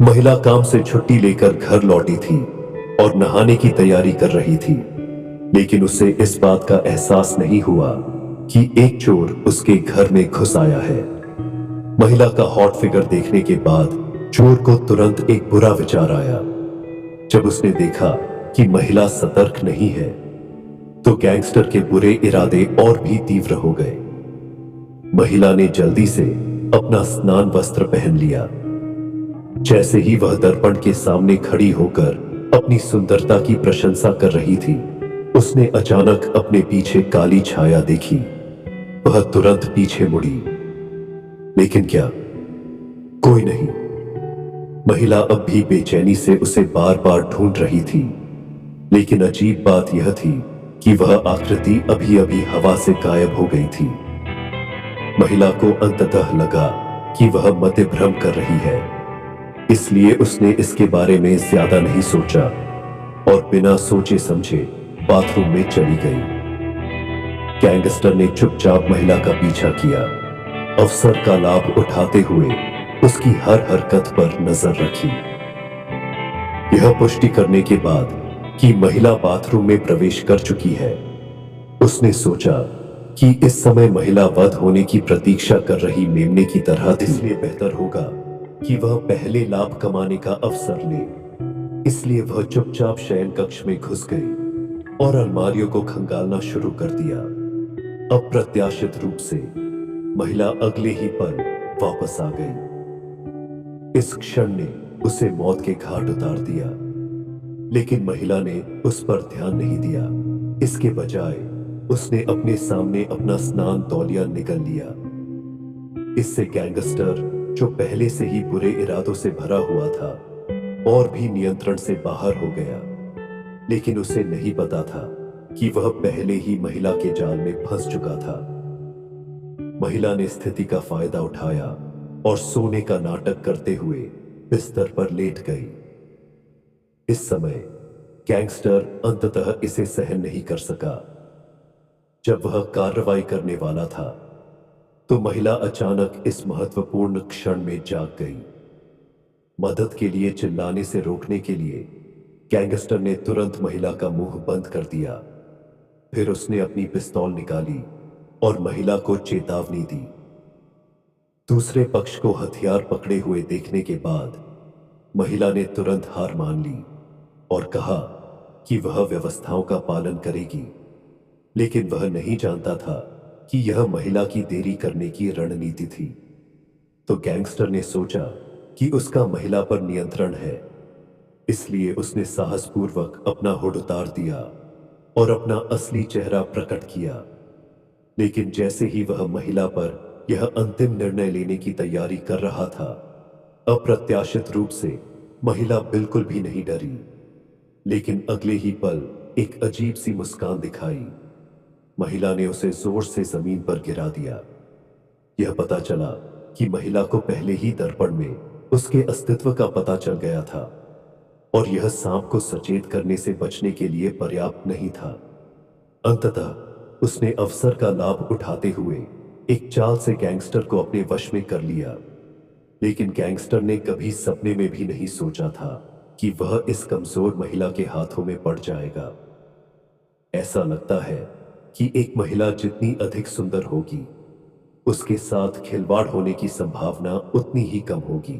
महिला काम से छुट्टी लेकर घर लौटी थी और नहाने की तैयारी कर रही थी, लेकिन उसे इस बात का एहसास नहीं हुआ कि एक चोर उसके घर में घुस आया है। महिला का हॉट फिगर देखने के बाद चोर को तुरंत एक बुरा विचार आया। जब उसने देखा कि महिला सतर्क नहीं है, तो गैंगस्टर के बुरे इरादे और भी तीव्र हो गए। महिला ने जल्दी से अपना स्नान वस्त्र पहन लिया। जैसे ही वह दर्पण के सामने खड़ी होकर अपनी सुंदरता की प्रशंसा कर रही थी, उसने अचानक अपने पीछे काली छाया देखी। वह तुरंत पीछे मुड़ी, लेकिन क्या कोई नहीं। महिला अब भी बेचैनी से उसे बार बार ढूंढ रही थी, लेकिन अजीब बात यह थी कि वह आकृति अभी अभी हवा से गायब हो गई थी। महिला को अंततः लगा कि वह मतिभ्रम कर रही है, इसलिए उसने इसके बारे में ज्यादा नहीं सोचा और बिना सोचे समझे बाथरूम में चली गई। गैंगस्टर ने चुपचाप महिला का पीछा किया, अवसर का लाभ उठाते हुए उसकी हर हरकत पर नजर रखी। यह पुष्टि करने के बाद कि महिला बाथरूम में प्रवेश कर चुकी है, उसने सोचा कि इस समय महिला वध होने की प्रतीक्षा कर रही मेमने की तरह थी। इसलिए बेहतर होगा कि वह पहले लाभ कमाने का अवसर ले। इसलिए वह चुपचाप शयन कक्ष में घुस गई और अलमारियों को खंगालना शुरू कर दिया। अप्रत्याशित रूप से महिला अगले ही पल वापस आ गई। इस क्षण ने उसे मौत के घाट उतार दिया, लेकिन महिला ने उस पर ध्यान नहीं दिया। इसके बजाय उसने अपने सामने अपना स्नान तौलिया निगल लिया। इससे गैंगस्टर, जो पहले से ही बुरे इरादों से भरा हुआ था, और भी नियंत्रण से बाहर हो गया। लेकिन उसे नहीं पता था कि वह पहले ही महिला के जाल में फंस चुका था। महिला ने स्थिति का फायदा उठाया और सोने का नाटक करते हुए बिस्तर पर लेट गई। इस समय गैंगस्टर अंततः इसे सहन नहीं कर सका। जब वह कार्रवाई करने वाला था, तो महिला अचानक इस महत्वपूर्ण क्षण में जाग गई। मदद के लिए चिल्लाने से रोकने के लिए गैंगस्टर ने तुरंत महिला का मुंह बंद कर दिया। फिर उसने अपनी पिस्तौल निकाली और महिला को चेतावनी दी। दूसरे पक्ष को हथियार पकड़े हुए देखने के बाद महिला ने तुरंत हार मान ली और कहा कि वह व्यवस्थाओं का पालन करेगी। लेकिन वह नहीं जानता था कि यह महिला की देरी करने की रणनीति थी। तो गैंगस्टर ने सोचा कि उसका महिला पर नियंत्रण है, इसलिए उसने साहसपूर्वक अपना हुड उतार दिया और अपना असली चेहरा प्रकट किया। लेकिन जैसे ही वह महिला पर यह अंतिम निर्णय लेने की तैयारी कर रहा था, अप्रत्याशित रूप से महिला बिल्कुल भी नहीं डरी, लेकिन अगले ही पल एक अजीब सी मुस्कान दिखाई। महिला ने उसे जोर से जमीन पर गिरा दिया। यह पता चला कि महिला को पहले ही दर्पण में उसके अस्तित्व का पता चल गया था और यह सांप को सचेत करने से बचने के लिए पर्याप्त नहीं था। अंततः उसने अवसर का लाभ उठाते हुए एक चाल से गैंगस्टर को अपने वश में कर लिया। लेकिन गैंगस्टर ने कभी सपने में भी नहीं सोचा था कि वह इस कमजोर महिला के हाथों में पड़ जाएगा। ऐसा लगता है कि एक महिला जितनी अधिक सुंदर होगी, उसके साथ खिलवाड़ होने की संभावना उतनी ही कम होगी।